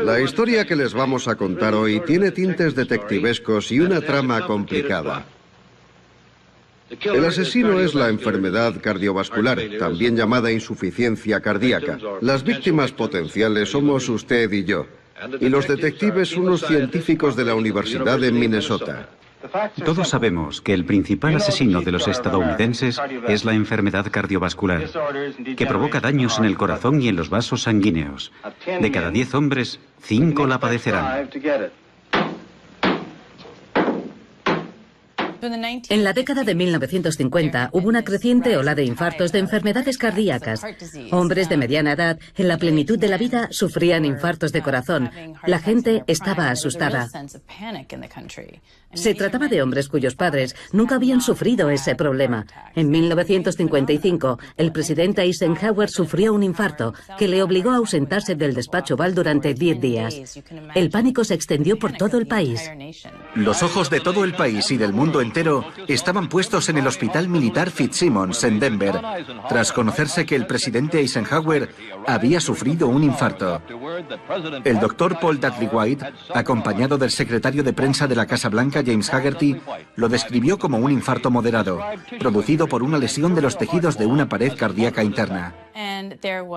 La historia que les vamos a contar hoy tiene tintes detectivescos y una trama complicada. El asesino es la enfermedad cardiovascular, también llamada insuficiencia cardíaca. Las víctimas potenciales somos usted y yo. Y los detectives unos científicos de la Universidad de Minnesota. Todos sabemos que el principal asesino de los estadounidenses es la enfermedad cardiovascular, que provoca daños en el corazón y en los vasos sanguíneos. De cada 10 hombres, 5 la padecerán. En la década de 1950 hubo una creciente ola de infartos de enfermedades cardíacas. Hombres de mediana edad, en la plenitud de la vida, sufrían infartos de corazón. La gente estaba asustada. Se trataba de hombres cuyos padres nunca habían sufrido ese problema. En 1955, el presidente Eisenhower sufrió un infarto que le obligó a ausentarse del despacho Oval durante 10 días. El pánico se extendió por todo el país. Los ojos de todo el país y del mundo entero estaban puestos en el Hospital Militar Fitzsimmons en Denver, tras conocerse que el presidente Eisenhower había sufrido un infarto. El doctor Paul Dudley White, acompañado del secretario de prensa de la Casa Blanca, James Haggerty, lo describió como un infarto moderado, producido por una lesión de los tejidos de una pared cardíaca interna.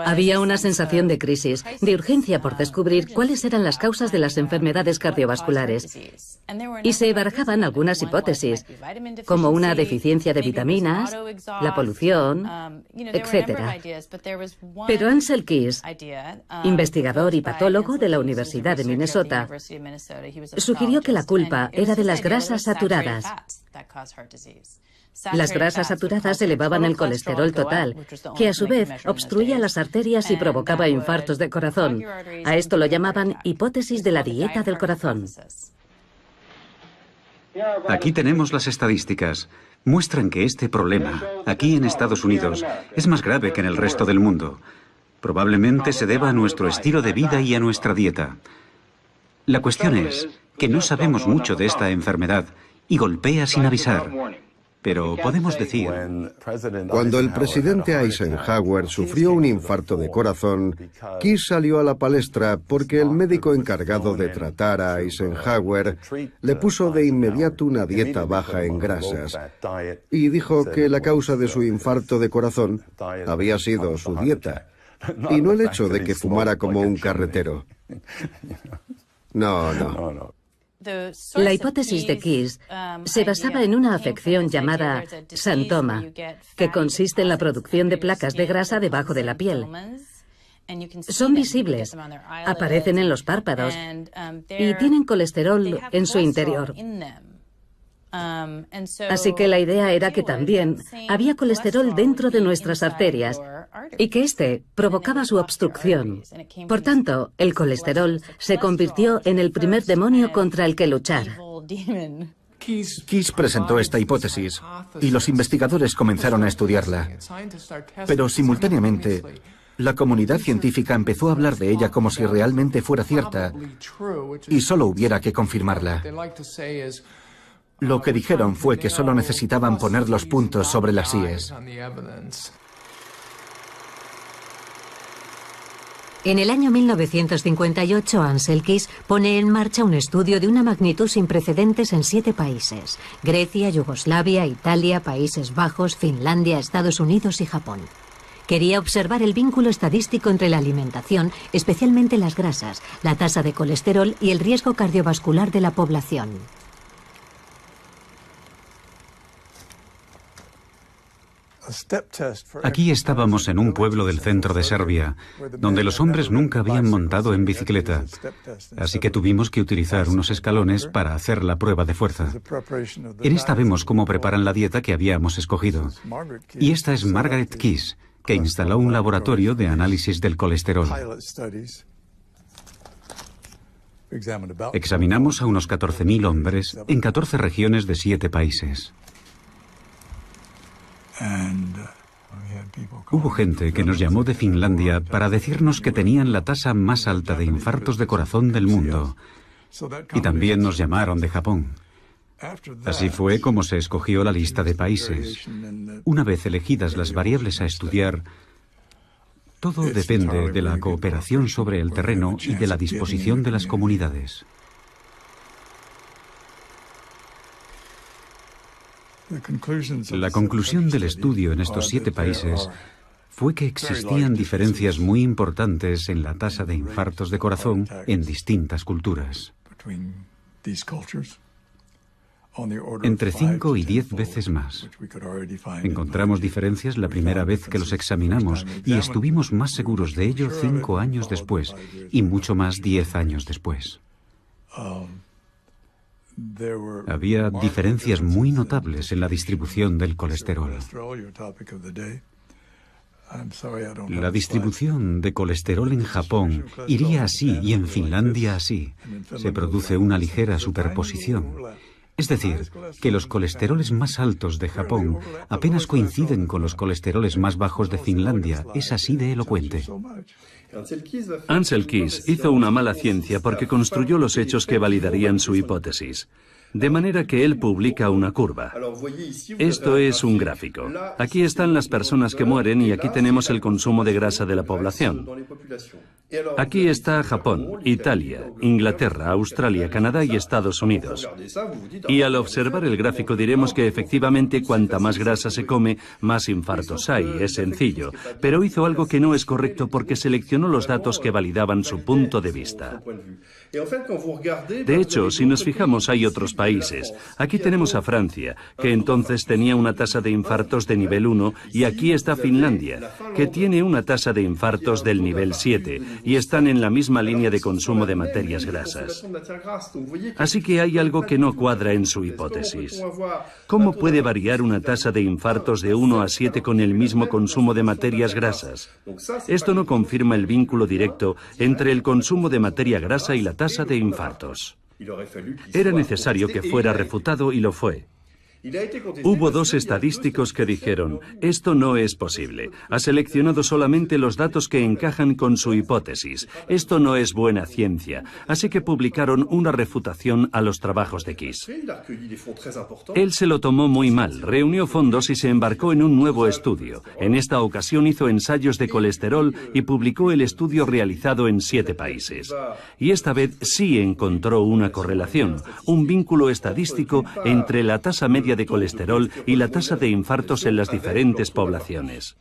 Había una sensación de crisis, de urgencia por descubrir cuáles eran las causas de las enfermedades cardiovasculares. Y se barajaban algunas hipótesis, como una deficiencia de vitaminas, la polución, etc. Pero Ansel Keys, investigador y patólogo de la Universidad de Minnesota, sugirió que la culpa era de las grasas saturadas. Las grasas saturadas elevaban el colesterol total, que a su vez obstruía las arterias y provocaba infartos de corazón. A esto lo llamaban hipótesis de la dieta del corazón. Aquí tenemos las estadísticas. Muestran que este problema, aquí en Estados Unidos, es más grave que en el resto del mundo. Probablemente se deba a nuestro estilo de vida y a nuestra dieta. La cuestión es que no sabemos mucho de esta enfermedad y golpea sin avisar. Pero podemos decir... Cuando el presidente Eisenhower sufrió un infarto de corazón, Keys salió a la palestra porque el médico encargado de tratar a Eisenhower le puso de inmediato una dieta baja en grasas y dijo que la causa de su infarto de corazón había sido su dieta y no el hecho de que fumara como un carretero. No. La hipótesis de Keys se basaba en una afección llamada xantoma, que consiste en la producción de placas de grasa debajo de la piel. Son visibles, aparecen en los párpados y tienen colesterol en su interior. Así que la idea era que también había colesterol dentro de nuestras arterias y que éste provocaba su obstrucción. Por tanto, el colesterol se convirtió en el primer demonio contra el que luchar. Keys presentó esta hipótesis y los investigadores comenzaron a estudiarla. Pero simultáneamente, la comunidad científica empezó a hablar de ella como si realmente fuera cierta y solo hubiera que confirmarla. Lo que dijeron fue que solo necesitaban poner los puntos sobre las íes. En el año 1958, Ansel Keys pone en marcha un estudio de una magnitud sin precedentes en 7 países: Grecia, Yugoslavia, Italia, Países Bajos, Finlandia, Estados Unidos y Japón. Quería observar el vínculo estadístico entre la alimentación, especialmente las grasas, la tasa de colesterol y el riesgo cardiovascular de la población. Aquí estábamos en un pueblo del centro de Serbia, donde los hombres nunca habían montado en bicicleta, así que tuvimos que utilizar unos escalones para hacer la prueba de fuerza. En esta vemos cómo preparan la dieta que habíamos escogido. Y esta es Margaret Keys, que instaló un laboratorio de análisis del colesterol. Examinamos a unos 14.000 hombres en 14 regiones de 7 países. Hubo gente que nos llamó de Finlandia para decirnos que tenían la tasa más alta de infartos de corazón del mundo. Y también nos llamaron de Japón. Así fue como se escogió la lista de países. Una vez elegidas las variables a estudiar, Todo depende de la cooperación sobre el terreno y de la disposición de las comunidades. La conclusión del estudio en estos 7 países fue que existían diferencias muy importantes en la tasa de infartos de corazón en distintas culturas. Entre 5 y 10 veces más. Encontramos diferencias la primera vez que los examinamos y estuvimos más seguros de ello 5 años después y mucho más 10 años después. Había diferencias muy notables en la distribución del colesterol. La distribución de colesterol en Japón iría así y en Finlandia así. Se produce una ligera superposición. Es decir, que los colesteroles más altos de Japón apenas coinciden con los colesteroles más bajos de Finlandia. Es así de elocuente. Ansel Keys hizo una mala ciencia porque construyó los hechos que validarían su hipótesis. De manera que él publica una curva. Esto es un gráfico. Aquí están las personas que mueren y aquí tenemos el consumo de grasa de la población. Aquí está Japón, Italia, Inglaterra, Australia, Canadá y Estados Unidos. Y al observar el gráfico diremos que efectivamente cuanta más grasa se come, más infartos hay. Es sencillo. Pero hizo algo que no es correcto porque seleccionó los datos que validaban su punto de vista. De hecho, si nos fijamos, hay otros países. Aquí tenemos a Francia, que entonces tenía una tasa de infartos de nivel 1, y aquí está Finlandia, que tiene una tasa de infartos del nivel 7, y están en la misma línea de consumo de materias grasas. Así que hay algo que no cuadra en su hipótesis. ¿Cómo puede variar una tasa de infartos de 1 a 7 con el mismo consumo de materias grasas? Esto no confirma el vínculo directo entre el consumo de materia grasa y la tasa de infartos. Era necesario que fuera refutado y lo fue. Hubo 2 estadísticos que dijeron, esto no es posible. Ha seleccionado solamente los datos que encajan con su hipótesis. Esto no es buena ciencia. Así que publicaron una refutación a los trabajos de Keys. Él se lo tomó muy mal, reunió fondos y se embarcó en un nuevo estudio. En esta ocasión hizo ensayos de colesterol y publicó el estudio realizado en 7 países. Y esta vez sí encontró una correlación, un vínculo estadístico entre la tasa media de colesterol y la tasa de infartos en las diferentes poblaciones.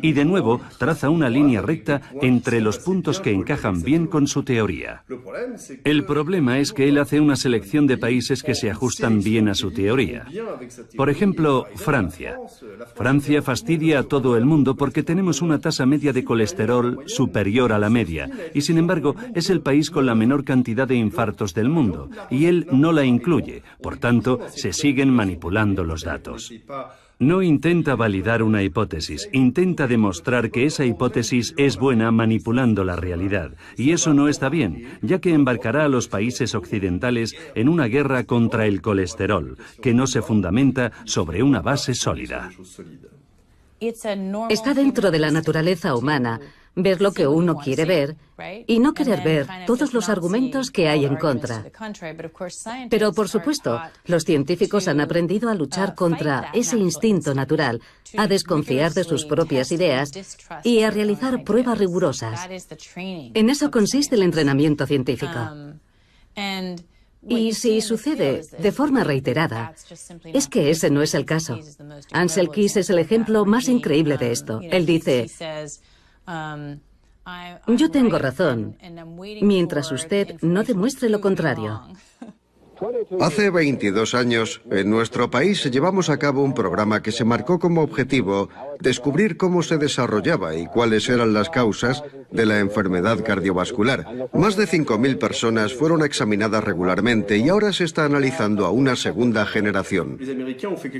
Y de nuevo traza una línea recta entre los puntos que encajan bien con su teoría. El problema es que él hace una selección de países que se ajustan bien a su teoría. Por ejemplo, Francia. Francia fastidia a todo el mundo porque tenemos una tasa media de colesterol superior a la media, y sin embargo es el país con la menor cantidad de infartos del mundo, y él no la incluye. Por tanto, se siguen manipulando los datos. No intenta validar una hipótesis, intenta demostrar que esa hipótesis es buena manipulando la realidad. Y eso no está bien, ya que embarcará a los países occidentales en una guerra contra el colesterol, que no se fundamenta sobre una base sólida. Está dentro de la naturaleza humana ver lo que uno quiere ver y no querer ver todos los argumentos que hay en contra. Pero, por supuesto, los científicos han aprendido a luchar contra ese instinto natural, a desconfiar de sus propias ideas y a realizar pruebas rigurosas. En eso consiste el entrenamiento científico. Y si sucede de forma reiterada, es que ese no es el caso. Ansel Keys es el ejemplo más increíble de esto. Él dice, yo tengo razón, mientras usted no demuestre lo contrario. Hace 22 años, en nuestro país llevamos a cabo un programa que se marcó como objetivo descubrir cómo se desarrollaba y cuáles eran las causas de la enfermedad cardiovascular. Más de 5.000 personas fueron examinadas regularmente y ahora se está analizando a una segunda generación.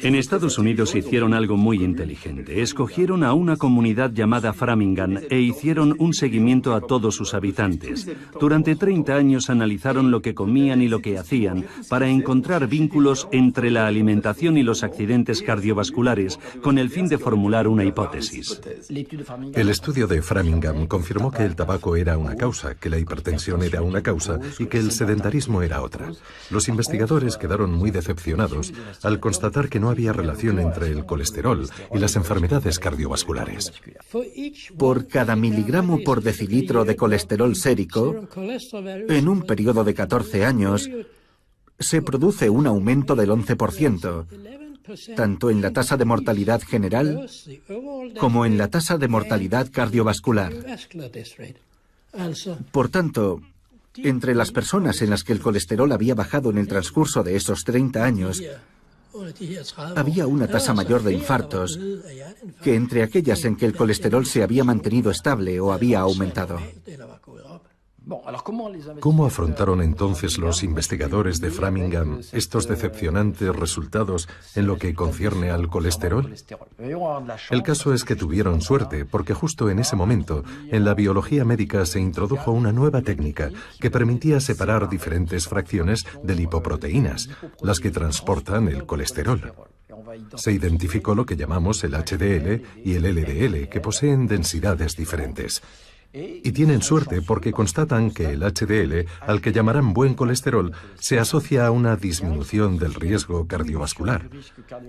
En Estados Unidos hicieron algo muy inteligente. Escogieron a una comunidad llamada Framingham e hicieron un seguimiento a todos sus habitantes. Durante 30 años analizaron lo que comían y lo que hacían para encontrar vínculos entre la alimentación y los accidentes cardiovasculares con el fin de formular una hipótesis. El estudio de Framingham confirmó que el tabaco era una causa, que la hipertensión era una causa y que el sedentarismo era otra. Los investigadores quedaron muy decepcionados al constatar que no había relación entre el colesterol y las enfermedades cardiovasculares. Por cada miligramo por decilitro de colesterol sérico, en un periodo de 14 años, se produce un aumento del 11%, tanto en la tasa de mortalidad general como en la tasa de mortalidad cardiovascular. Por tanto, entre las personas en las que el colesterol había bajado en el transcurso de esos 30 años, había una tasa mayor de infartos que entre aquellas en que el colesterol se había mantenido estable o había aumentado. ¿Cómo afrontaron entonces los investigadores de Framingham estos decepcionantes resultados en lo que concierne al colesterol? El caso es que tuvieron suerte porque justo en ese momento en la biología médica se introdujo una nueva técnica que permitía separar diferentes fracciones de lipoproteínas, las que transportan el colesterol. Se identificó lo que llamamos el HDL y el LDL, que poseen densidades diferentes. Y tienen suerte porque constatan que el HDL, al que llamarán buen colesterol, se asocia a una disminución del riesgo cardiovascular.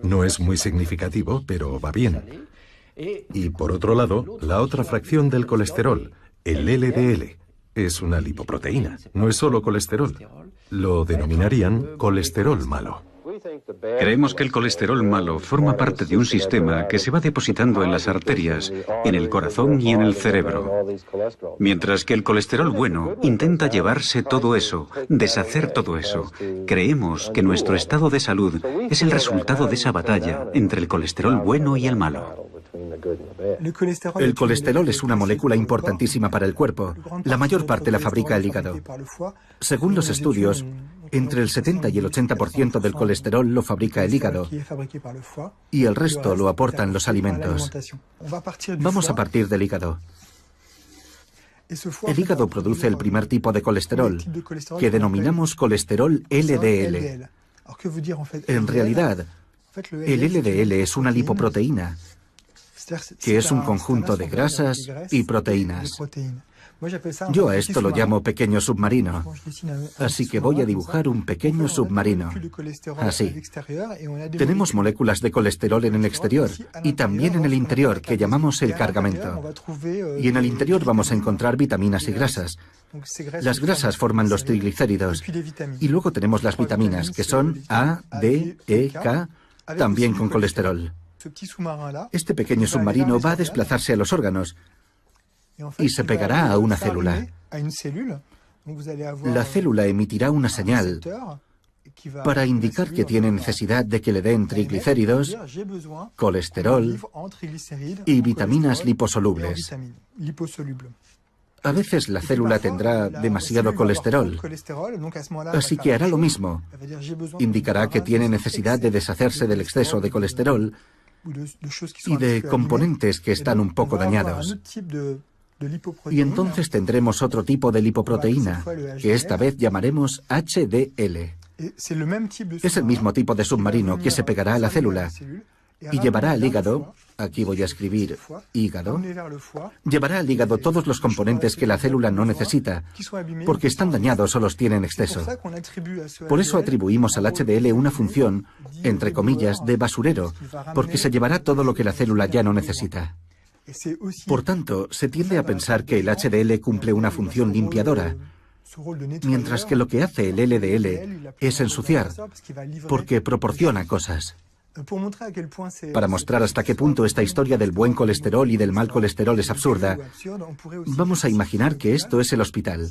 No es muy significativo, pero va bien. Y por otro lado, la otra fracción del colesterol, el LDL, es una lipoproteína, no es solo colesterol. Lo denominarían colesterol malo. Creemos que el colesterol malo forma parte de un sistema que se va depositando en las arterias, en el corazón y en el cerebro. Mientras que el colesterol bueno intenta llevarse todo eso, deshacer todo eso. Creemos que nuestro estado de salud es el resultado de esa batalla entre el colesterol bueno y el malo. El colesterol es una molécula importantísima para el cuerpo. La mayor parte la fabrica el hígado. Según los estudios, entre el 70 y el 80% del colesterol lo fabrica el hígado y el resto lo aportan los alimentos. Vamos a partir del hígado. El hígado produce el primer tipo de colesterol, que denominamos colesterol LDL. En realidad, el LDL es una lipoproteína, que es un conjunto de grasas y proteínas. Yo a esto lo llamo pequeño submarino, así que voy a dibujar un pequeño submarino. Así. Tenemos moléculas de colesterol en el exterior y también en el interior, que llamamos el cargamento. Y en el interior vamos a encontrar vitaminas y grasas. Las grasas forman los triglicéridos. Y luego tenemos las vitaminas, que son A, D, E, K, también con colesterol. Este pequeño submarino va a desplazarse a los órganos y se pegará a una célula. La célula emitirá una señal para indicar que tiene necesidad de que le den triglicéridos, colesterol y vitaminas liposolubles. A veces la célula tendrá demasiado colesterol, así que hará lo mismo. Indicará que tiene necesidad de deshacerse del exceso de colesterol y de componentes que están un poco dañados. Y entonces tendremos otro tipo de lipoproteína, que esta vez llamaremos HDL. Es el mismo tipo de submarino que se pegará a la célula y llevará al hígado, aquí voy a escribir hígado, llevará al hígado todos los componentes que la célula no necesita, porque están dañados o los tiene en exceso. Por eso atribuimos al HDL una función, entre comillas, de basurero, porque se llevará todo lo que la célula ya no necesita. Por tanto, se tiende a pensar que el HDL cumple una función limpiadora, mientras que lo que hace el LDL es ensuciar, porque proporciona cosas. Para mostrar hasta qué punto esta historia del buen colesterol y del mal colesterol es absurda, vamos a imaginar que esto es el hospital.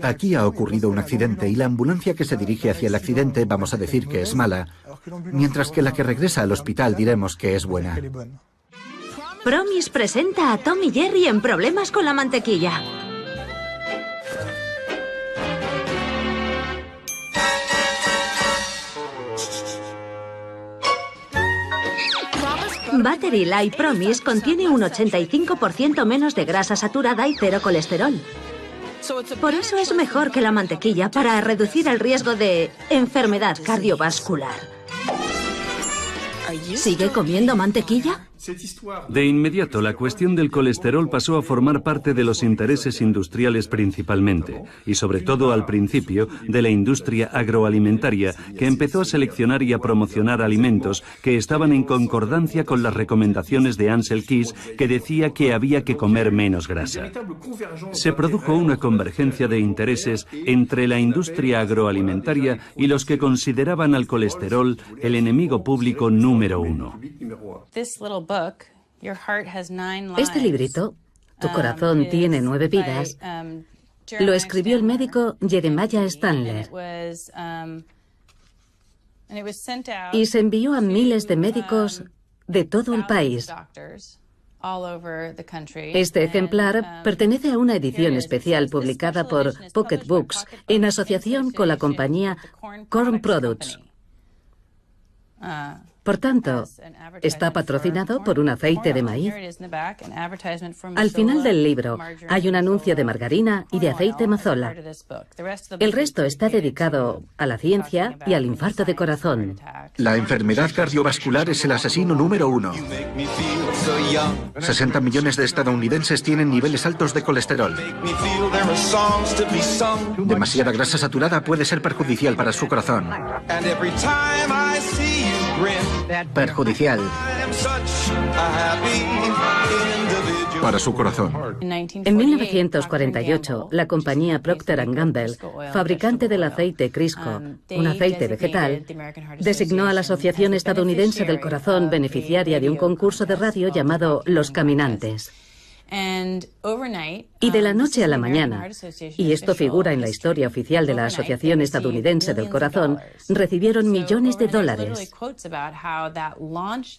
Aquí ha ocurrido un accidente y la ambulancia que se dirige hacia el accidente vamos a decir que es mala, mientras que la que regresa al hospital diremos que es buena. Promis presenta a Tom y Jerry en Problemas con la mantequilla. Battery Light Promise contiene un 85% menos de grasa saturada y cero colesterol. Por eso es mejor que la mantequilla para reducir el riesgo de enfermedad cardiovascular. ¿Sigue comiendo mantequilla? De inmediato, la cuestión del colesterol pasó a formar parte de los intereses industriales principalmente, y sobre todo al principio de la industria agroalimentaria, que empezó a seleccionar y a promocionar alimentos que estaban en concordancia con las recomendaciones de Ancel Keys, que decía que había que comer menos grasa. Se produjo una convergencia de intereses entre la industria agroalimentaria y los que consideraban al colesterol el enemigo público número uno. Este librito, Tu corazón tiene 9 vidas, lo escribió el médico Jeremiah Stanley y se envió a miles de médicos de todo el país. Este ejemplar pertenece a una edición especial publicada por Pocket Books en asociación con la compañía Corn Products. Por tanto, está patrocinado por un aceite de maíz. Al final del libro hay un anuncio de margarina y de aceite mazola. El resto está dedicado a la ciencia y al infarto de corazón. La enfermedad cardiovascular es el asesino número 1. 60 millones de estadounidenses tienen niveles altos de colesterol. Demasiada grasa saturada puede ser perjudicial para su corazón. Perjudicial para su corazón. En 1948, la compañía Procter & Gamble, fabricante del aceite Crisco, un aceite vegetal, designó a la Asociación Estadounidense del Corazón beneficiaria de un concurso de radio llamado Los Caminantes. Y de la noche a la mañana, y esto figura en la historia oficial de la Asociación Estadounidense del Corazón, recibieron millones de dólares.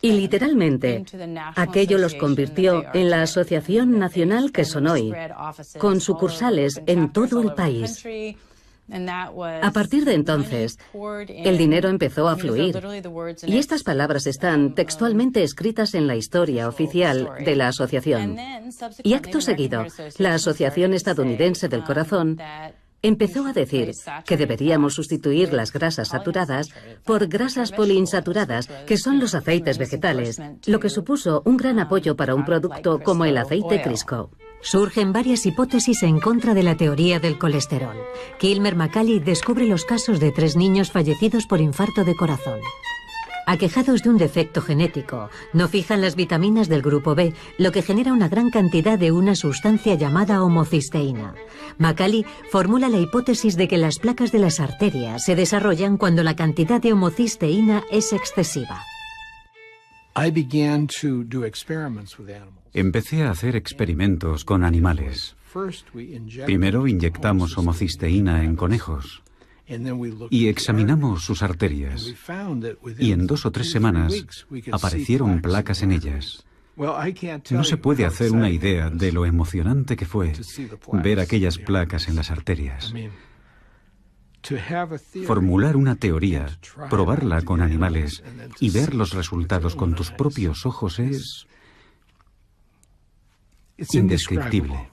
Y literalmente, aquello los convirtió en la Asociación Nacional que son hoy, con sucursales en todo el país. A partir de entonces, el dinero empezó a fluir, y estas palabras están textualmente escritas en la historia oficial de la asociación. Y acto seguido, la Asociación Estadounidense del Corazón empezó a decir que deberíamos sustituir las grasas saturadas por grasas poliinsaturadas, que son los aceites vegetales, lo que supuso un gran apoyo para un producto como el aceite Crisco. Surgen varias hipótesis en contra de la teoría del colesterol. Kilmer McCauley descubre los casos de 3 niños fallecidos por infarto de corazón. Aquejados de un defecto genético, no fijan las vitaminas del grupo B, lo que genera una gran cantidad de una sustancia llamada homocisteína. McCauley formula la hipótesis de que las placas de las arterias se desarrollan cuando la cantidad de homocisteína es excesiva. Empecé a hacer experimentos con animales. Primero inyectamos homocisteína en conejos y examinamos sus arterias. Y en 2 o 3 semanas aparecieron placas en ellas. No se puede hacer una idea de lo emocionante que fue ver aquellas placas en las arterias. Formular una teoría, probarla con animales y ver los resultados con tus propios ojos es indescriptible.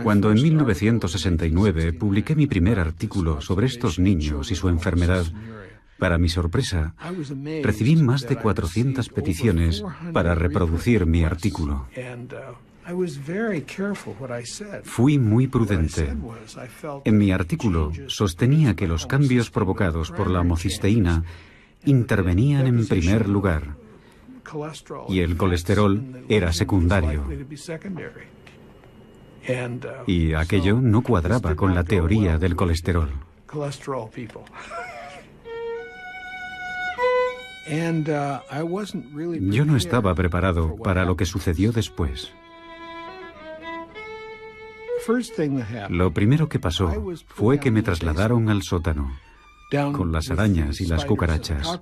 Cuando en 1969 publiqué mi primer artículo sobre estos niños y su enfermedad, para mi sorpresa, recibí más de 400 peticiones para reproducir mi artículo. Fui muy prudente. En mi artículo sostenía que los cambios provocados por la homocisteína intervenían en primer lugar y el colesterol era secundario. Y aquello no cuadraba con la teoría del colesterol. Yo no estaba preparado para lo que sucedió después. Lo primero que pasó fue que me trasladaron al sótano, con las arañas y las cucarachas,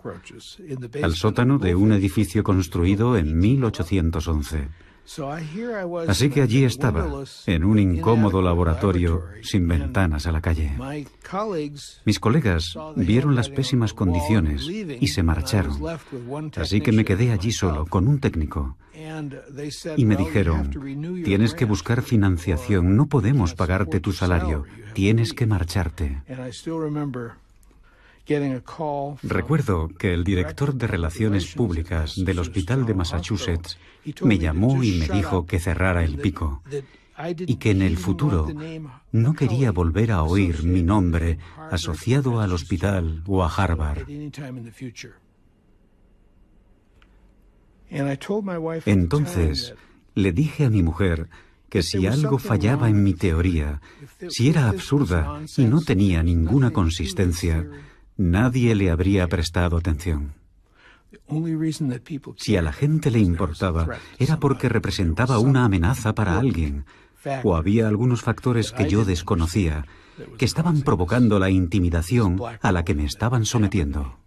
al sótano de un edificio construido en 1811. Así que allí estaba, en un incómodo laboratorio sin ventanas a la calle. Mis colegas vieron las pésimas condiciones y se marcharon. Así que me quedé allí solo, con un técnico. Y me dijeron, tienes que buscar financiación, no podemos pagarte tu salario, tienes que marcharte. Recuerdo que el director de Relaciones Públicas del Hospital de Massachusetts me llamó y me dijo que cerrara el pico y que en el futuro no quería volver a oír mi nombre asociado al hospital o a Harvard. Entonces le dije a mi mujer que si algo fallaba en mi teoría, si era absurda y no tenía ninguna consistencia, nadie le habría prestado atención. Si a la gente le importaba, era porque representaba una amenaza para alguien, o había algunos factores que yo desconocía, que estaban provocando la intimidación a la que me estaban sometiendo.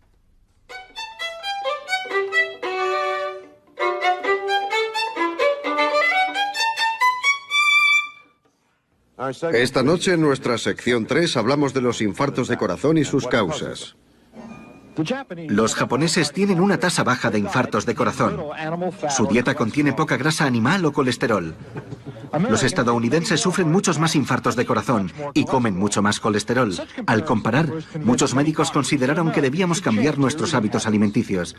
Esta noche en nuestra sección 3 hablamos de los infartos de corazón y sus causas. Los japoneses tienen una tasa baja de infartos de corazón. Su dieta contiene poca grasa animal o colesterol. Los estadounidenses sufren muchos más infartos de corazón y comen mucho más colesterol. Al comparar, muchos médicos consideraron que debíamos cambiar nuestros hábitos alimenticios.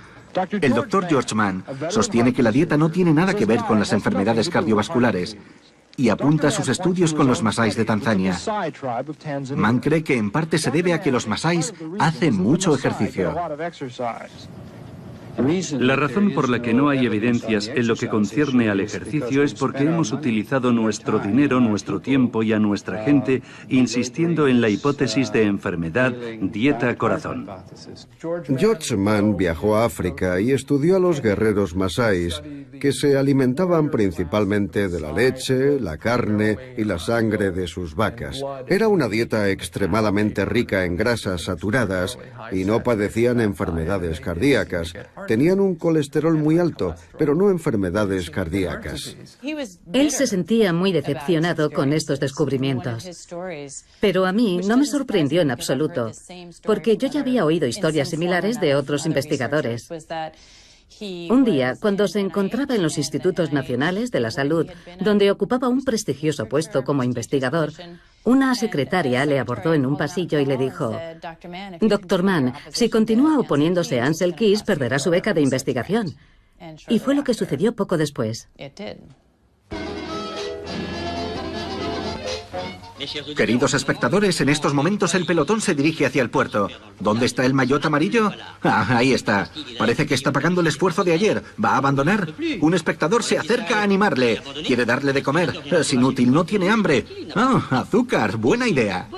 El doctor George Mann sostiene que la dieta no tiene nada que ver con las enfermedades cardiovasculares y apunta sus estudios con los masáis de Tanzania. Mann cree que en parte se debe a que los masáis hacen mucho ejercicio. La razón por la que no hay evidencias en lo que concierne al ejercicio es porque hemos utilizado nuestro dinero, nuestro tiempo y a nuestra gente insistiendo en la hipótesis de enfermedad, dieta, corazón. George Mann viajó a África y estudió a los guerreros masáis, que se alimentaban principalmente de la leche, la carne y la sangre de sus vacas. Era una dieta extremadamente rica en grasas saturadas y no padecían enfermedades cardíacas. Tenían un colesterol muy alto, pero no enfermedades cardíacas. Él se sentía muy decepcionado con estos descubrimientos. Pero a mí no me sorprendió en absoluto, porque yo ya había oído historias similares de otros investigadores. Un día, cuando se encontraba en los Institutos Nacionales de la Salud, donde ocupaba un prestigioso puesto como investigador, una secretaria le abordó en un pasillo y le dijo: «Dr. Mann, si continúa oponiéndose a Ansel Keys, perderá su beca de investigación». Y fue lo que sucedió poco después. Queridos espectadores, en estos momentos el pelotón se dirige hacia el puerto. ¿Dónde está el maillot amarillo? Ah, ahí está. Parece que está pagando el esfuerzo de ayer. ¿Va a abandonar? Un espectador se acerca a animarle. Quiere darle de comer. Es inútil, no tiene hambre. Ah, azúcar. Buena idea.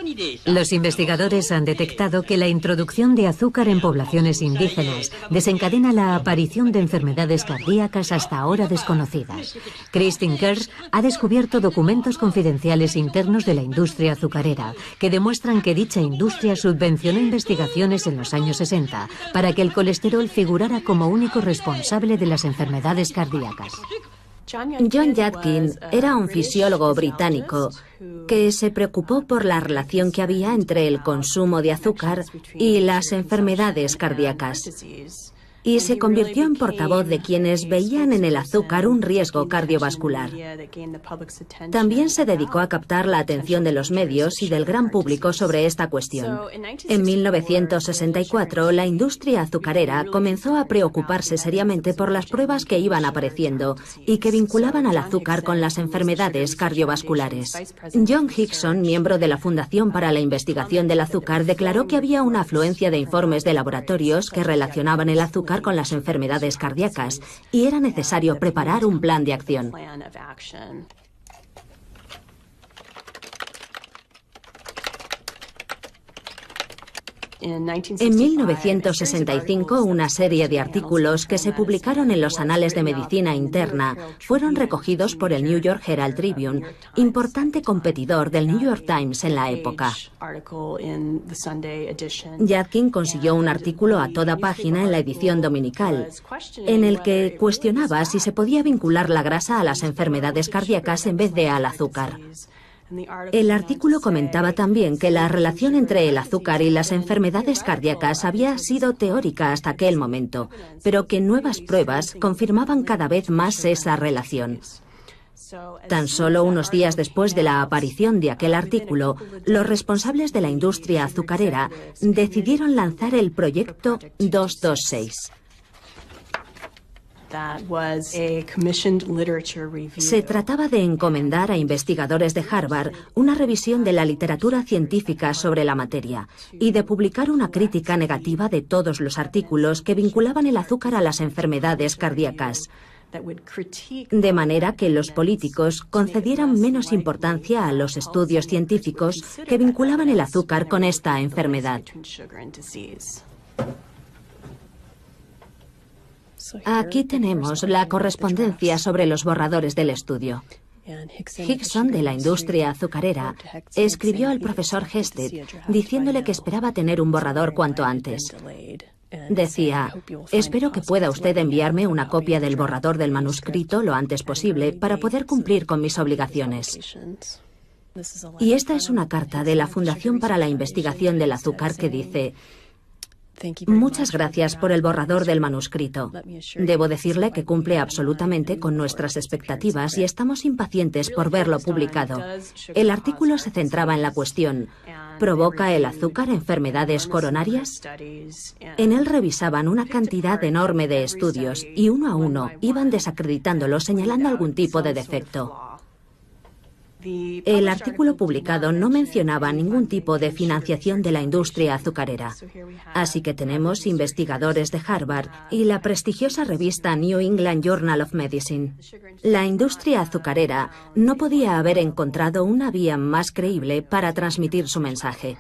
Los investigadores han detectado que la introducción de azúcar en poblaciones indígenas desencadena la aparición de enfermedades cardíacas hasta ahora desconocidas. Kristin Kers ha descubierto documentos confidenciales internos de la industria azucarera que demuestran que dicha industria subvencionó investigaciones en los años 60 para que el colesterol figurara como único responsable de las enfermedades cardíacas. John Yadkin era un fisiólogo británico que se preocupó por la relación que había entre el consumo de azúcar y las enfermedades cardíacas. Y se convirtió en portavoz de quienes veían en el azúcar un riesgo cardiovascular. También se dedicó a captar la atención de los medios y del gran público sobre esta cuestión. En 1964, la industria azucarera comenzó a preocuparse seriamente por las pruebas que iban apareciendo y que vinculaban al azúcar con las enfermedades cardiovasculares. John Hickson, miembro de la Fundación para la Investigación del Azúcar, declaró que había una afluencia de informes de laboratorios que relacionaban el azúcar con las enfermedades cardíacas y era necesario preparar un plan de acción. En 1965, una serie de artículos que se publicaron en los Anales de Medicina Interna fueron recogidos por el New York Herald Tribune, importante competidor del New York Times en la época. Yadkin consiguió un artículo a toda página en la edición dominical, en el que cuestionaba si se podía vincular la grasa a las enfermedades cardíacas en vez de al azúcar. El artículo comentaba también que la relación entre el azúcar y las enfermedades cardíacas había sido teórica hasta aquel momento, pero que nuevas pruebas confirmaban cada vez más esa relación. Tan solo unos días después de la aparición de aquel artículo, los responsables de la industria azucarera decidieron lanzar el proyecto 226. Se trataba de encomendar a investigadores de Harvard una revisión de la literatura científica sobre la materia y de publicar una crítica negativa de todos los artículos que vinculaban el azúcar a las enfermedades cardíacas, de manera que los políticos concedieran menos importancia a los estudios científicos que vinculaban el azúcar con esta enfermedad. Aquí tenemos la correspondencia sobre los borradores del estudio. Hickson, de la industria azucarera, escribió al profesor Hested diciéndole que esperaba tener un borrador cuanto antes. Decía: espero que pueda usted enviarme una copia del borrador del manuscrito lo antes posible para poder cumplir con mis obligaciones. Y esta es una carta de la Fundación para la Investigación del Azúcar que dice: muchas gracias por el borrador del manuscrito. Debo decirle que cumple absolutamente con nuestras expectativas y estamos impacientes por verlo publicado. El artículo se centraba en la cuestión: ¿provoca el azúcar enfermedades coronarias? En él revisaban una cantidad enorme de estudios y uno a uno iban desacreditándolos señalando algún tipo de defecto. El artículo publicado no mencionaba ningún tipo de financiación de la industria azucarera. Así que tenemos investigadores de Harvard y la prestigiosa revista New England Journal of Medicine. La industria azucarera no podía haber encontrado una vía más creíble para transmitir su mensaje.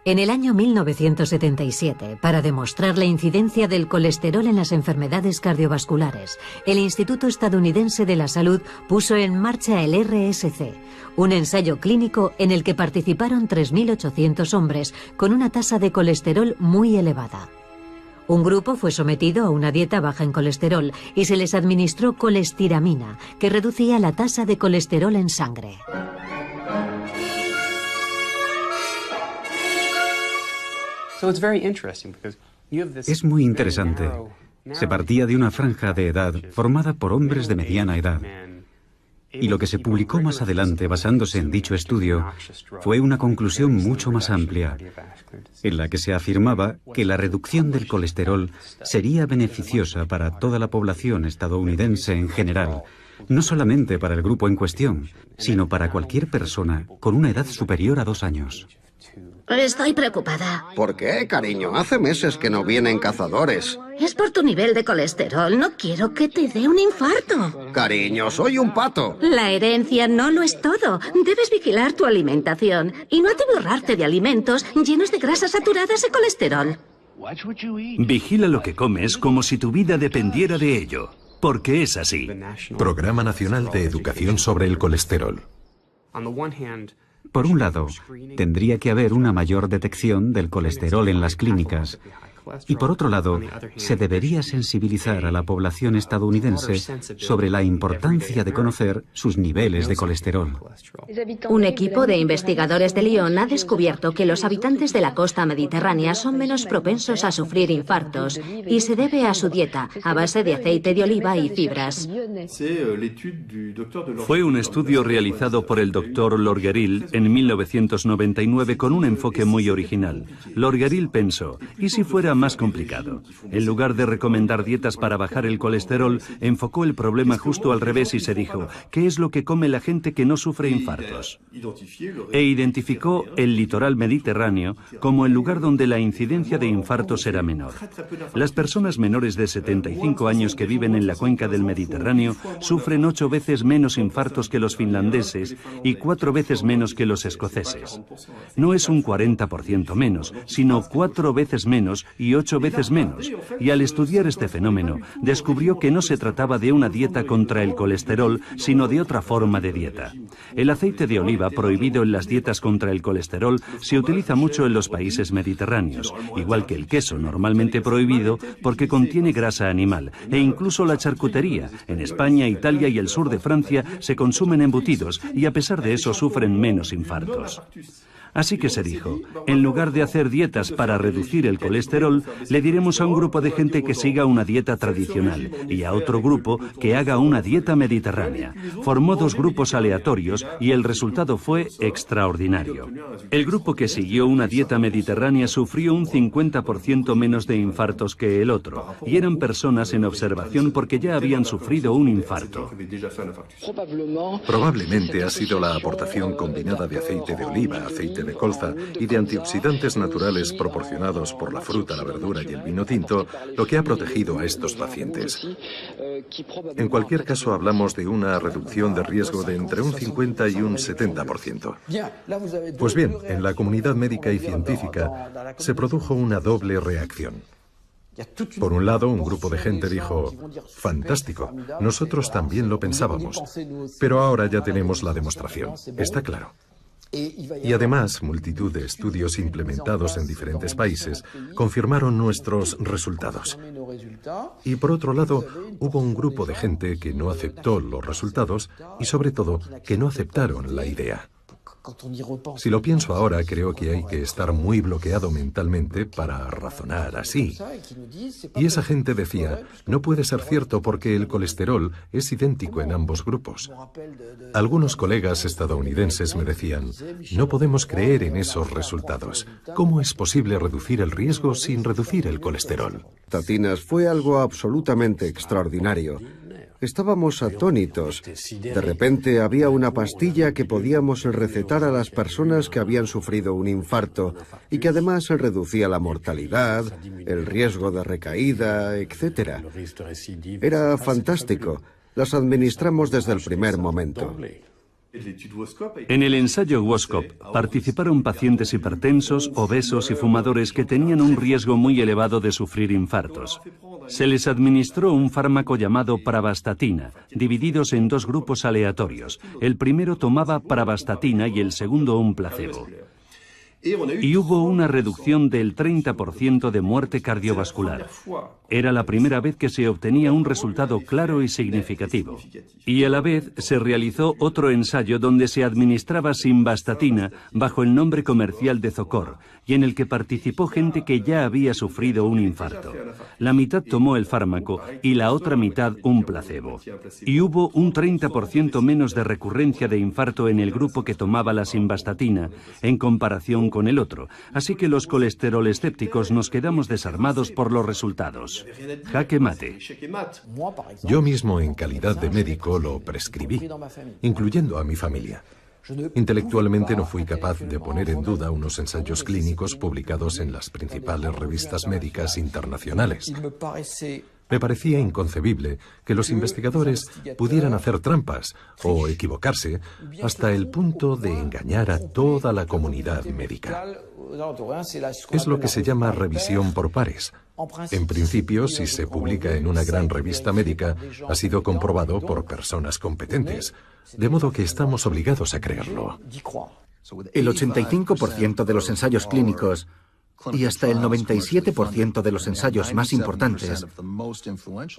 En el año 1977, para demostrar la incidencia del colesterol en las enfermedades cardiovasculares, el Instituto Estadounidense de la Salud puso en marcha el RSC, un ensayo clínico en el que participaron 3.800 hombres con una tasa de colesterol muy elevada. Un grupo fue sometido a una dieta baja en colesterol y se les administró colestiramina, que reducía la tasa de colesterol en sangre. Es muy interesante. Se partía de una franja de edad formada por hombres de mediana edad. Y lo que se publicó más adelante basándose en dicho estudio fue una conclusión mucho más amplia, en la que se afirmaba que la reducción del colesterol sería beneficiosa para toda la población estadounidense en general, no solamente para el grupo en cuestión, sino para cualquier persona con una edad superior a 2 años. Estoy preocupada. ¿Por qué, cariño? Hace meses que no vienen cazadores. Es por tu nivel de colesterol. No quiero que te dé un infarto. Cariño, soy un pato. La herencia no lo es todo. Debes vigilar tu alimentación y no atiborrarte de alimentos llenos de grasas saturadas y colesterol. Vigila lo que comes como si tu vida dependiera de ello, porque es así. Programa Nacional de Educación sobre el Colesterol. Por un lado, tendría que haber una mayor detección del colesterol en las clínicas. Y por otro lado, se debería sensibilizar a la población estadounidense sobre la importancia de conocer sus niveles de colesterol. Un equipo de investigadores de Lyon ha descubierto que los habitantes de la costa mediterránea son menos propensos a sufrir infartos y se debe a su dieta a base de aceite de oliva y fibras. Fue un estudio realizado por el Dr. Lorgeril en 1999 con un enfoque muy original. Lorgeril pensó: ¿y si fuera era más complicado. En lugar de recomendar dietas para bajar el colesterol, enfocó el problema justo al revés y se dijo, ¿qué es lo que come la gente que no sufre infartos? E identificó el litoral mediterráneo como el lugar donde la incidencia de infartos era menor. Las personas menores de 75 años que viven en la cuenca del Mediterráneo sufren 8 veces menos infartos que los finlandeses y 4 veces menos que los escoceses. No es un 40% menos, sino 4 veces menos y 8 veces menos. Y al estudiar este fenómeno, descubrió que no se trataba de una dieta contra el colesterol, sino de otra forma de dieta. El aceite de oliva, prohibido en las dietas contra el colesterol, se utiliza mucho en los países mediterráneos, igual que el queso, normalmente prohibido porque contiene grasa animal, e incluso la charcutería. En España, Italia y el sur de Francia se consumen embutidos y a pesar de eso sufren menos infartos. Así que se dijo, en lugar de hacer dietas para reducir el colesterol, le diremos a un grupo de gente que siga una dieta tradicional y a otro grupo que haga una dieta mediterránea. Formó 2 grupos aleatorios y el resultado fue extraordinario. El grupo que siguió una dieta mediterránea sufrió un 50% menos de infartos que el otro, y eran personas en observación porque ya habían sufrido un infarto. Probablemente ha sido la aportación combinada de aceite de oliva, aceite de colza y de antioxidantes naturales proporcionados por la fruta, la verdura y el vino tinto lo que ha protegido a estos pacientes. En cualquier caso, hablamos de una reducción de riesgo de entre un 50 y un 70%. Pues bien, en la comunidad médica y científica se produjo una doble reacción. Por un lado, un grupo de gente dijo, fantástico, nosotros también lo pensábamos, pero ahora ya tenemos la demostración, está claro. Y además, multitud de estudios implementados en diferentes países confirmaron nuestros resultados. Y por otro lado, hubo un grupo de gente que no aceptó los resultados y sobre todo que no aceptaron la idea. Si lo pienso ahora, creo que hay que estar muy bloqueado mentalmente para razonar así. Y esa gente decía, no puede ser cierto porque el colesterol es idéntico en ambos grupos. Algunos colegas estadounidenses me decían, no podemos creer en esos resultados. ¿Cómo es posible reducir el riesgo sin reducir el colesterol? Tatinas fue algo absolutamente extraordinario. Estábamos atónitos. De repente había una pastilla que podíamos recetar a las personas que habían sufrido un infarto y que además reducía la mortalidad, el riesgo de recaída, etc. Era fantástico. Las administramos desde el primer momento. En el ensayo WOSCOP participaron pacientes hipertensos, obesos y fumadores que tenían un riesgo muy elevado de sufrir infartos. Se les administró un fármaco llamado pravastatina, divididos en 2 grupos aleatorios. El primero tomaba pravastatina y el segundo un placebo. Y hubo una reducción del 30% de muerte cardiovascular. Era la primera vez que se obtenía un resultado claro y significativo. Y a la vez se realizó otro ensayo donde se administraba simvastatina bajo el nombre comercial de Zocor, y en el que participó gente que ya había sufrido un infarto. La mitad tomó el fármaco y la otra mitad un placebo. Y hubo un 30% menos de recurrencia de infarto en el grupo que tomaba la simvastatina en comparación con el otro, así que los colesterol escépticos nos quedamos desarmados por los resultados. Jaque mate. Yo mismo, en calidad de médico, lo prescribí, incluyendo a mi familia. Intelectualmente no fui capaz de poner en duda unos ensayos clínicos publicados en las principales revistas médicas internacionales. Me parecía inconcebible que los investigadores pudieran hacer trampas o equivocarse hasta el punto de engañar a toda la comunidad médica. Es lo que se llama revisión por pares. En principio, si se publica en una gran revista médica, ha sido comprobado por personas competentes, de modo que estamos obligados a creerlo. El 85% de los ensayos clínicos y hasta el 97% de los ensayos más importantes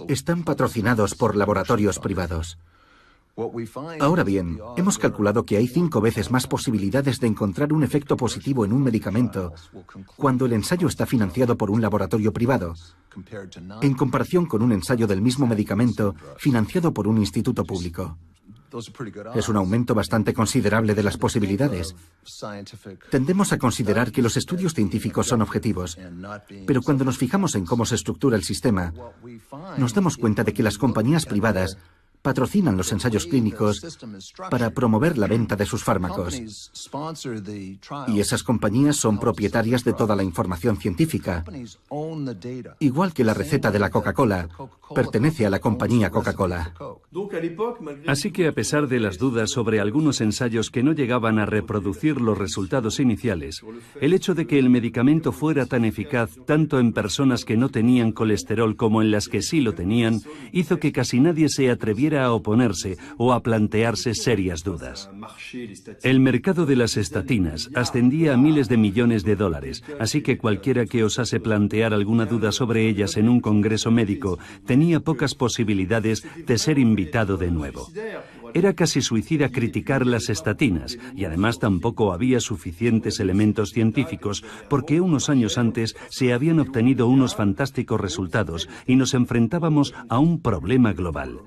están patrocinados por laboratorios privados. Ahora bien, hemos calculado que hay 5 veces más posibilidades de encontrar un efecto positivo en un medicamento cuando el ensayo está financiado por un laboratorio privado, en comparación con un ensayo del mismo medicamento financiado por un instituto público. Es un aumento bastante considerable de las posibilidades. Tendemos a considerar que los estudios científicos son objetivos, pero cuando nos fijamos en cómo se estructura el sistema, nos damos cuenta de que las compañías privadas patrocinan los ensayos clínicos para promover la venta de sus fármacos. Y esas compañías son propietarias de toda la información científica. Igual que la receta de la Coca-Cola pertenece a la compañía Coca-Cola. Así que a pesar de las dudas sobre algunos ensayos que no llegaban a reproducir los resultados iniciales, el hecho de que el medicamento fuera tan eficaz tanto en personas que no tenían colesterol como en las que sí lo tenían, hizo que casi nadie se atreviera a oponerse o a plantearse serias dudas. El mercado de las estatinas ascendía a miles de millones de dólares, así que cualquiera que osase plantear alguna duda sobre ellas en un congreso médico tenía pocas posibilidades de ser invitado de nuevo. Era casi suicida criticar las estatinas y además tampoco había suficientes elementos científicos porque unos años antes se habían obtenido unos fantásticos resultados y nos enfrentábamos a un problema global.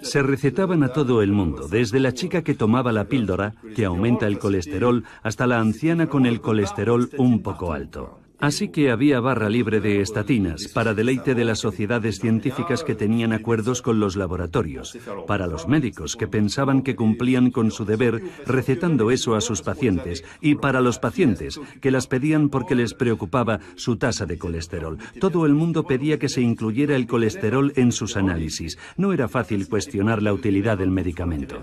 Se recetaban a todo el mundo, desde la chica que tomaba la píldora, que aumenta el colesterol, hasta la anciana con el colesterol un poco alto. Así que había barra libre de estatinas, para deleite de las sociedades científicas que tenían acuerdos con los laboratorios, para los médicos que pensaban que cumplían con su deber recetando eso a sus pacientes, y para los pacientes que las pedían porque les preocupaba su tasa de colesterol. Todo el mundo pedía que se incluyera el colesterol en sus análisis. No era fácil cuestionar la utilidad del medicamento.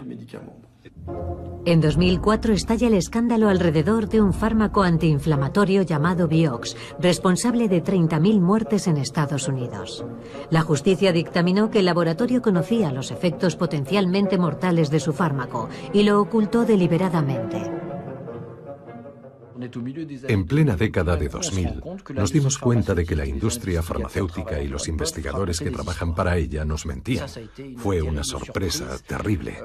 En 2004 estalla el escándalo alrededor de un fármaco antiinflamatorio llamado Vioxx, responsable de 30.000 muertes en Estados Unidos. La justicia dictaminó que el laboratorio conocía los efectos potencialmente mortales de su fármaco y lo ocultó deliberadamente. En plena década de 2000, nos dimos cuenta de que la industria farmacéutica y los investigadores que trabajan para ella nos mentían. Fue una sorpresa terrible.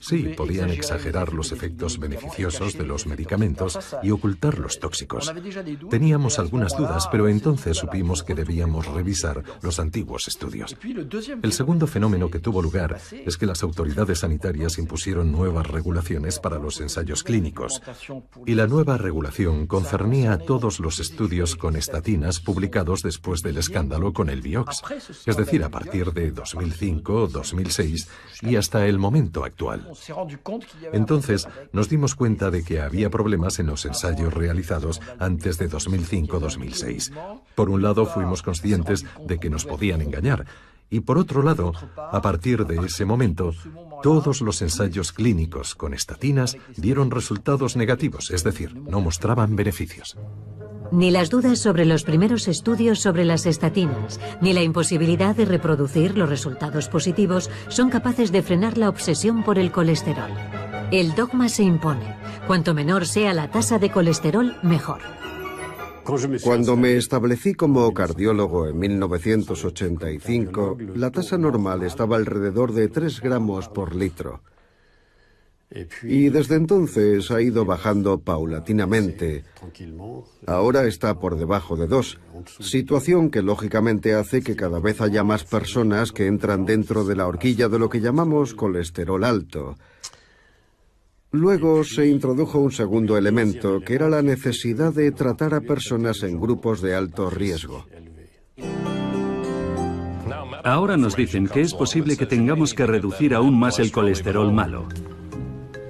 Sí, podían exagerar los efectos beneficiosos de los medicamentos y ocultar los tóxicos. Teníamos algunas dudas, pero entonces supimos que debíamos revisar los antiguos estudios. El segundo fenómeno que tuvo lugar es que las autoridades sanitarias impusieron nuevas regulaciones para los ensayos clínicos. Y la nueva regulación concernía a todos los estudios con estatinas publicados después del escándalo con el Vioxx, es decir, a partir de 2005, 2006 y hasta el momento actual. Entonces, nos dimos cuenta de que había problemas en los ensayos realizados antes de 2005-2006. Por un lado, fuimos conscientes de que nos podían engañar, y por otro lado, a partir de ese momento, todos los ensayos clínicos con estatinas dieron resultados negativos, es decir, no mostraban beneficios. Ni las dudas sobre los primeros estudios sobre las estatinas, ni la imposibilidad de reproducir los resultados positivos son capaces de frenar la obsesión por el colesterol. El dogma se impone. Cuanto menor sea la tasa de colesterol, mejor. Cuando me establecí como cardiólogo en 1985, la tasa normal estaba alrededor de 3 gramos por litro. Y desde entonces ha ido bajando paulatinamente. Ahora está por debajo de 2, situación que lógicamente hace que cada vez haya más personas que entran dentro de la horquilla de lo que llamamos colesterol alto. Luego se introdujo un segundo elemento, que era la necesidad de tratar a personas en grupos de alto riesgo. Ahora nos dicen que es posible que tengamos que reducir aún más el colesterol malo.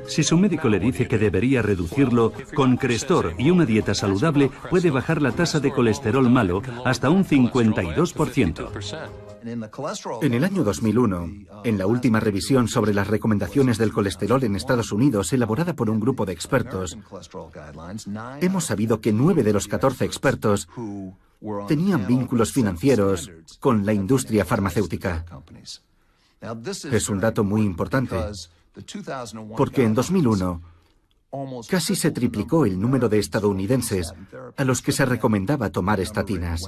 Si su médico le dice que debería reducirlo, con Crestor y una dieta saludable puede bajar la tasa de colesterol malo hasta un 52%. En el año 2001, en la última revisión sobre las recomendaciones del colesterol en Estados Unidos, elaborada por un grupo de expertos, hemos sabido que 9 de los 14 expertos tenían vínculos financieros con la industria farmacéutica. Es un dato muy importante, porque en 2001 Casi se triplicó el número de estadounidenses a los que se recomendaba tomar estatinas.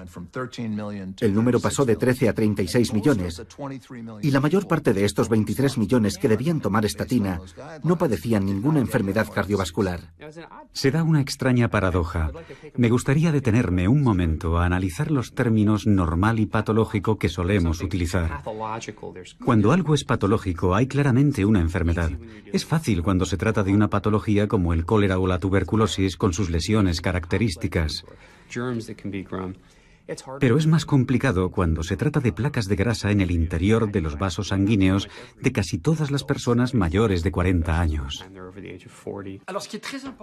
El número pasó de 13 a 36 millones, y la mayor parte de estos 23 millones que debían tomar estatina no padecían ninguna enfermedad cardiovascular. Se da una extraña paradoja. Me gustaría detenerme un momento a analizar los términos normal y patológico que solemos utilizar. Cuando algo es patológico, hay claramente una enfermedad. Es fácil cuando se trata de una patología como el cólera o la tuberculosis con sus lesiones características. Pero es más complicado cuando se trata de placas de grasa en el interior de los vasos sanguíneos de casi todas las personas mayores de 40 años.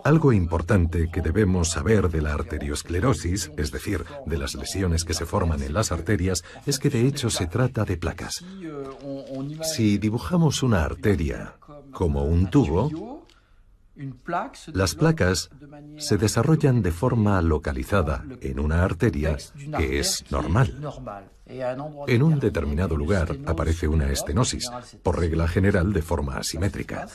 Algo importante que debemos saber de la arteriosclerosis, es decir, de las lesiones que se forman en las arterias, es que de hecho se trata de placas. Si dibujamos una arteria como un tubo, las placas se desarrollan de forma localizada en una arteria que es normal. En un determinado lugar aparece una estenosis, por regla general de forma asimétrica.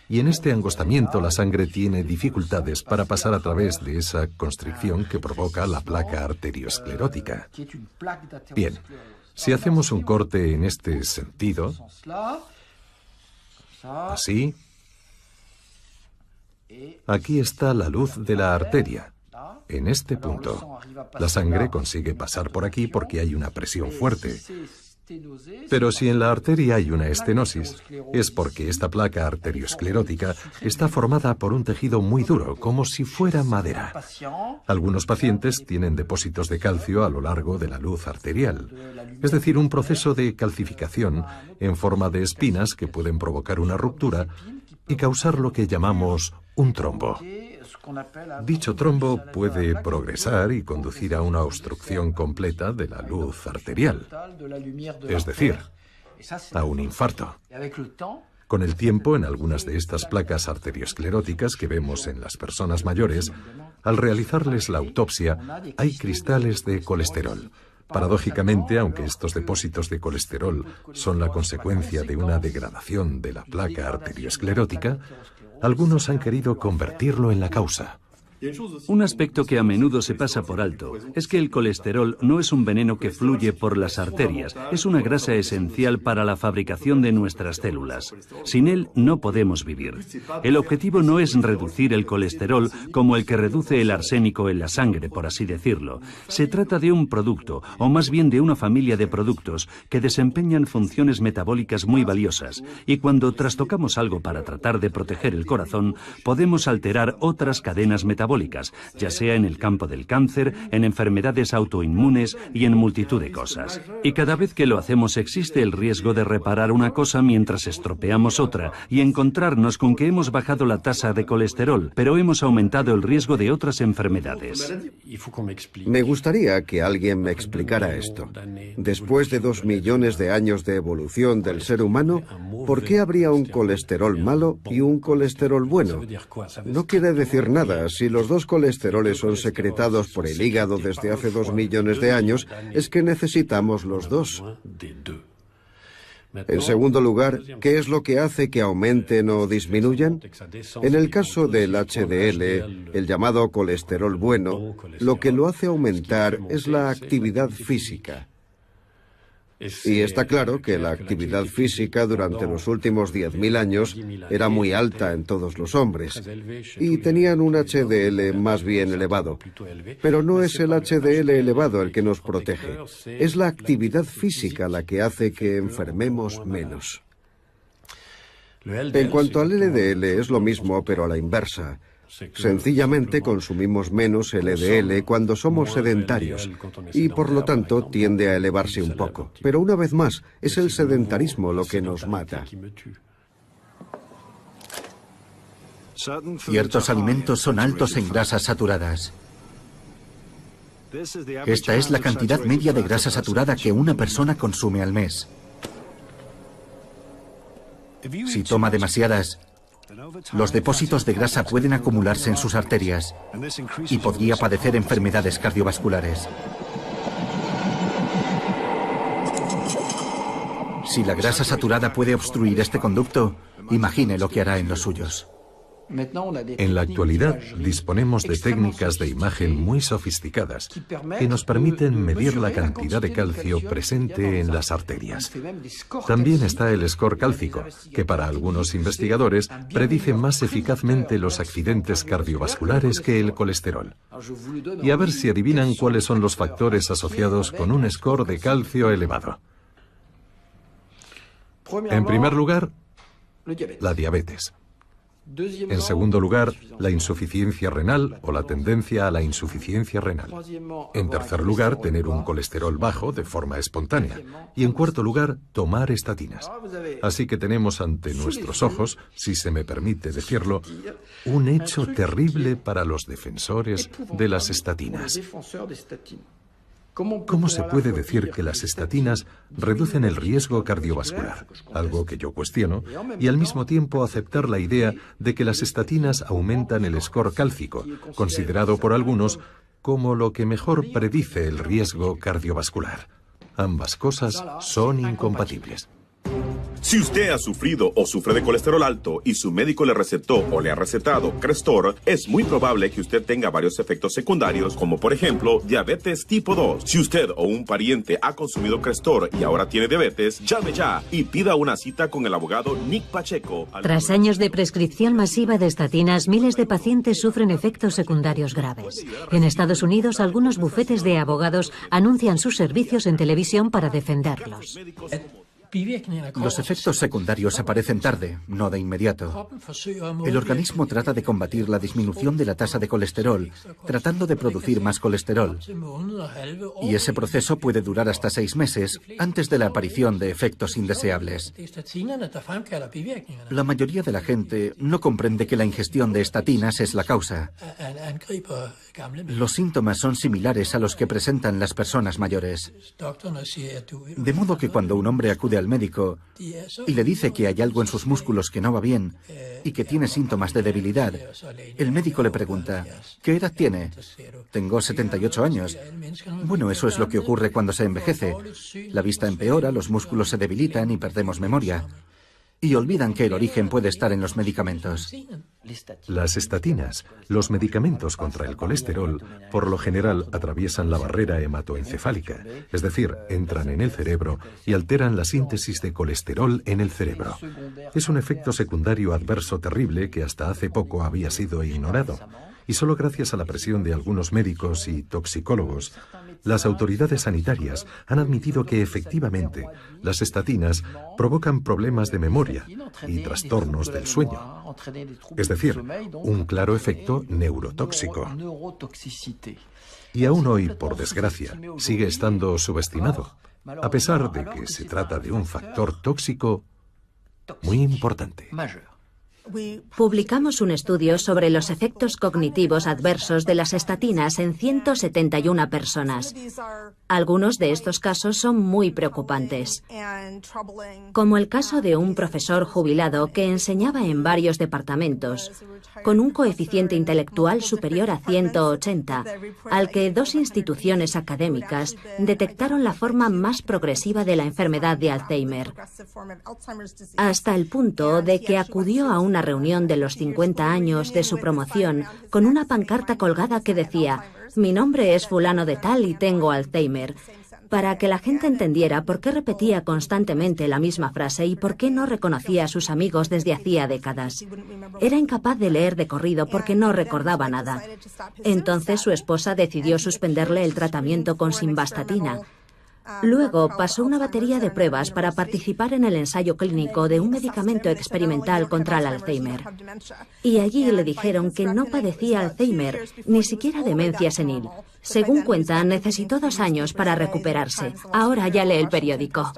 Y en este angostamiento la sangre tiene dificultades para pasar a través de esa constricción que provoca la placa arteriosclerótica. Bien, si hacemos un corte en este sentido, así, aquí está la luz de la arteria, en este punto. La sangre consigue pasar por aquí porque hay una presión fuerte. Pero si en la arteria hay una estenosis, es porque esta placa arteriosclerótica está formada por un tejido muy duro, como si fuera madera. Algunos pacientes tienen depósitos de calcio a lo largo de la luz arterial, es decir, un proceso de calcificación en forma de espinas que pueden provocar una ruptura y causar lo que llamamos un trombo. Dicho trombo puede progresar y conducir a una obstrucción completa de la luz arterial, es decir, a un infarto. Con el tiempo, en algunas de estas placas arterioscleróticas que vemos en las personas mayores, al realizarles la autopsia, hay cristales de colesterol. Paradójicamente, aunque estos depósitos de colesterol son la consecuencia de una degradación de la placa arteriosclerótica, algunos han querido convertirlo en la causa. Un aspecto que a menudo se pasa por alto es que el colesterol no es un veneno que fluye por las arterias, es una grasa esencial para la fabricación de nuestras células. Sin él no podemos vivir. El objetivo no es reducir el colesterol como el que reduce el arsénico en la sangre, por así decirlo. Se trata de un producto, o más bien de una familia de productos que desempeñan funciones metabólicas muy valiosas, y cuando trastocamos algo para tratar de proteger el corazón, podemos alterar otras cadenas metabólicas, ya sea en el campo del cáncer, en enfermedades autoinmunes y en multitud de cosas. Y cada vez que lo hacemos existe el riesgo de reparar una cosa mientras estropeamos otra y encontrarnos con que hemos bajado la tasa de colesterol, pero hemos aumentado el riesgo de otras enfermedades. Me gustaría que alguien me explicara esto. Después de 2 millones de años de evolución del ser humano, ¿por qué habría un colesterol malo y un colesterol bueno? No quiere decir nada. Si los dos colesteroles son secretados por el hígado desde hace 2 millones de años, es que necesitamos los dos. En segundo lugar, ¿qué es lo que hace que aumenten o disminuyan? En el caso del HDL, el llamado colesterol bueno, lo que lo hace aumentar es la actividad física. Y está claro que la actividad física durante los últimos 10.000 años era muy alta en todos los hombres y tenían un HDL más bien elevado. Pero no es el HDL elevado el que nos protege, es la actividad física la que hace que enfermemos menos. En cuanto al LDL es lo mismo pero a la inversa. Sencillamente consumimos menos LDL cuando somos sedentarios y por lo tanto tiende a elevarse un poco. Pero una vez más, es el sedentarismo lo que nos mata. Ciertos alimentos son altos en grasas saturadas. Esta es la cantidad media de grasa saturada que una persona consume al mes. Si toma demasiadas, los depósitos de grasa pueden acumularse en sus arterias y podría padecer enfermedades cardiovasculares. Si la grasa saturada puede obstruir este conducto, imagine lo que hará en los suyos. En la actualidad disponemos de técnicas de imagen muy sofisticadas que nos permiten medir la cantidad de calcio presente en las arterias. También está el score cálcico, que para algunos investigadores predice más eficazmente los accidentes cardiovasculares que el colesterol. Y a ver si adivinan cuáles son los factores asociados con un score de calcio elevado. En primer lugar, la diabetes. En segundo lugar, la insuficiencia renal o la tendencia a la insuficiencia renal. En tercer lugar, tener un colesterol bajo de forma espontánea. Y en cuarto lugar, tomar estatinas. Así que tenemos ante nuestros ojos, si se me permite decirlo, un hecho terrible para los defensores de las estatinas. ¿Cómo se puede decir que las estatinas reducen el riesgo cardiovascular? Algo que yo cuestiono, y al mismo tiempo aceptar la idea de que las estatinas aumentan el score cálcico, considerado por algunos como lo que mejor predice el riesgo cardiovascular. Ambas cosas son incompatibles. Si usted ha sufrido o sufre de colesterol alto y su médico le recetó o le ha recetado Crestor, es muy probable que usted tenga varios efectos secundarios, como por ejemplo diabetes tipo 2. Si usted o un pariente ha consumido Crestor y ahora tiene diabetes, llame ya y pida una cita con el abogado Nick Pacheco. Tras años de prescripción masiva de estatinas, miles de pacientes sufren efectos secundarios graves. En Estados Unidos, algunos bufetes de abogados anuncian sus servicios en televisión para defenderlos. Los efectos secundarios aparecen tarde, no de inmediato. El organismo trata de combatir la disminución de la tasa de colesterol, tratando de producir más colesterol. Y ese proceso puede durar hasta 6 meses antes de la aparición de efectos indeseables. La mayoría de la gente no comprende que la ingestión de estatinas es la causa. Los síntomas son similares a los que presentan las personas mayores. De modo que cuando un hombre acude al médico y le dice que hay algo en sus músculos que no va bien y que tiene síntomas de debilidad, el médico le pregunta, ¿qué edad tiene? Tengo 78 años. Bueno, eso es lo que ocurre cuando se envejece. La vista empeora, los músculos se debilitan y perdemos memoria. Y olvidan que el origen puede estar en los medicamentos. Las estatinas, los medicamentos contra el colesterol, por lo general atraviesan la barrera hematoencefálica, es decir, entran en el cerebro y alteran la síntesis de colesterol en el cerebro. Es un efecto secundario adverso terrible que hasta hace poco había sido ignorado. Y solo gracias a la presión de algunos médicos y toxicólogos, las autoridades sanitarias han admitido que efectivamente las estatinas provocan problemas de memoria y trastornos del sueño. Es decir, un claro efecto neurotóxico. Y aún hoy, por desgracia, sigue estando subestimado, a pesar de que se trata de un factor tóxico muy importante. Publicamos un estudio sobre los efectos cognitivos adversos de las estatinas en 171 personas. Algunos de estos casos son muy preocupantes, como el caso de un profesor jubilado que enseñaba en varios departamentos, con un coeficiente intelectual superior a 180, al que 2 instituciones académicas detectaron la forma más progresiva de la enfermedad de Alzheimer, hasta el punto de que acudió a una reunión de los 50 años de su promoción con una pancarta colgada que decía: «Mi nombre es fulano de tal y tengo Alzheimer», para que la gente entendiera por qué repetía constantemente la misma frase y por qué no reconocía a sus amigos desde hacía décadas. Era incapaz de leer de corrido porque no recordaba nada. Entonces su esposa decidió suspenderle el tratamiento con simvastatina. Luego pasó una batería de pruebas para participar en el ensayo clínico de un medicamento experimental contra el Alzheimer. Y allí le dijeron que no padecía Alzheimer, ni siquiera demencia senil. Según cuentan, necesitó 2 años para recuperarse. Ahora ya lee el periódico.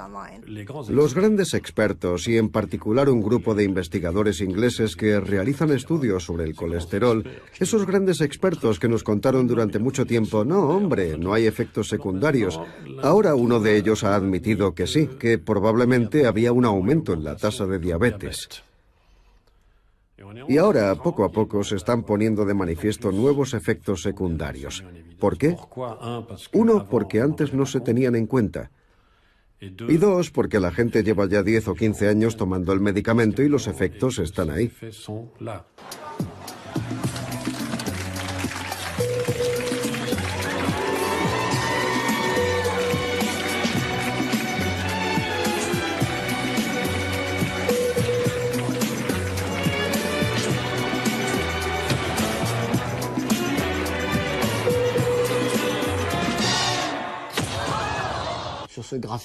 Los grandes expertos, y en particular un grupo de investigadores ingleses que realizan estudios sobre el colesterol, esos grandes expertos que nos contaron durante mucho tiempo, no, hombre, no hay efectos secundarios. Ahora uno de ellos ha admitido que sí, que probablemente había un aumento en la tasa de diabetes. Y ahora, poco a poco, se están poniendo de manifiesto nuevos efectos secundarios. ¿Por qué? 1, porque antes no se tenían en cuenta. Y 2, porque la gente lleva ya 10 o 15 años tomando el medicamento y los efectos están ahí.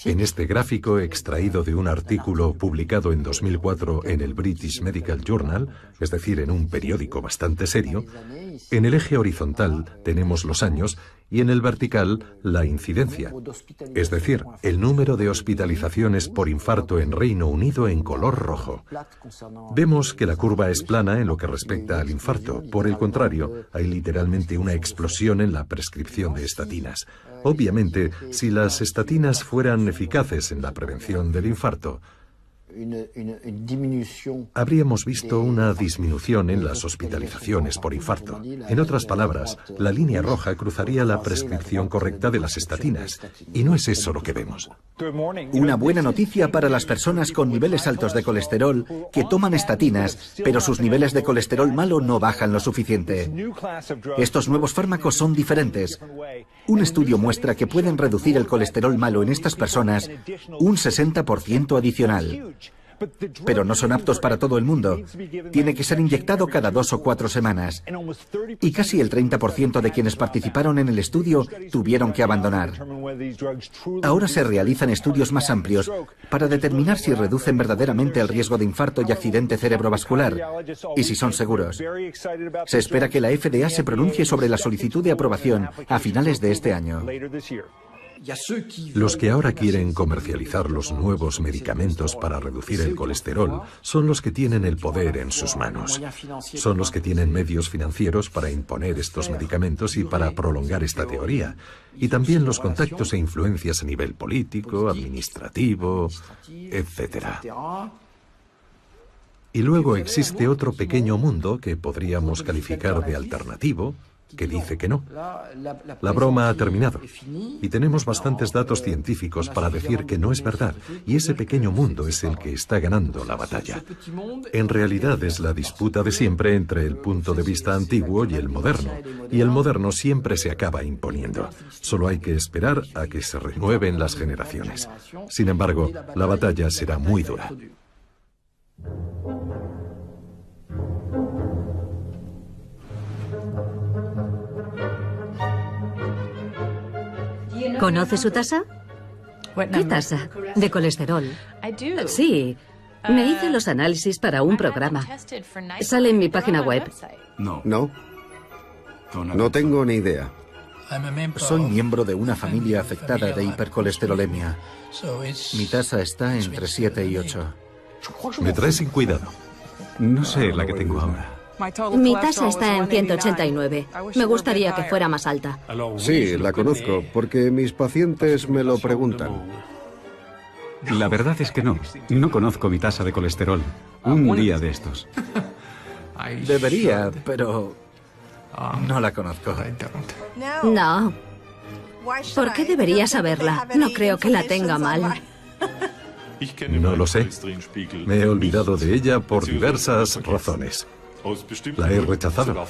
En este gráfico, extraído de un artículo publicado en 2004 en el British Medical Journal, es decir, en un periódico bastante serio, en el eje horizontal tenemos los años y en el vertical la incidencia, es decir, el número de hospitalizaciones por infarto en Reino Unido en color rojo. Vemos que la curva es plana en lo que respecta al infarto. Por el contrario, hay literalmente una explosión en la prescripción de estatinas. Obviamente, si las estatinas fueran eficaces en la prevención del infarto, habríamos visto una disminución en las hospitalizaciones por infarto. En otras palabras, la línea roja cruzaría la prescripción correcta de las estatinas, y no es eso lo que vemos. Una buena noticia para las personas con niveles altos de colesterol que toman estatinas, pero sus niveles de colesterol malo no bajan lo suficiente. Estos nuevos fármacos son diferentes. Un estudio muestra que pueden reducir el colesterol malo en estas personas un 60% adicional. Pero no son aptos para todo el mundo. Tiene que ser inyectado cada 2 o 4 semanas. Y casi el 30% de quienes participaron en el estudio tuvieron que abandonar. Ahora se realizan estudios más amplios para determinar si reducen verdaderamente el riesgo de infarto y accidente cerebrovascular y si son seguros. Se espera que la FDA se pronuncie sobre la solicitud de aprobación a finales de este año. Los que ahora quieren comercializar los nuevos medicamentos para reducir el colesterol son los que tienen el poder en sus manos. Son los que tienen medios financieros para imponer estos medicamentos y para prolongar esta teoría. Y también los contactos e influencias a nivel político, administrativo, etc. Y luego existe otro pequeño mundo que podríamos calificar de alternativo, que dice que no. La broma ha terminado y tenemos bastantes datos científicos para decir que no es verdad, y ese pequeño mundo es el que está ganando la batalla. En realidad es la disputa de siempre entre el punto de vista antiguo y el moderno siempre se acaba imponiendo. Solo hay que esperar a que se renueven las generaciones. Sin embargo, la batalla será muy dura. ¿Conoce su tasa? ¿Qué tasa? De colesterol. Sí, me hice los análisis para un programa. Sale en mi página web. No tengo ni idea. Soy miembro de una familia afectada de hipercolesterolemia. Mi tasa está entre 7 y 8. Me trae sin cuidado. No sé la que tengo ahora. Mi tasa está en 189. Me gustaría que fuera más alta. Sí, la conozco, porque mis pacientes me lo preguntan. La verdad es que no. No conozco mi tasa de colesterol. Un día de estos. Debería, pero no la conozco. No. ¿Por qué debería saberla? No creo que la tenga mal. No lo sé. Me he olvidado de ella por diversas razones. La he rechazado.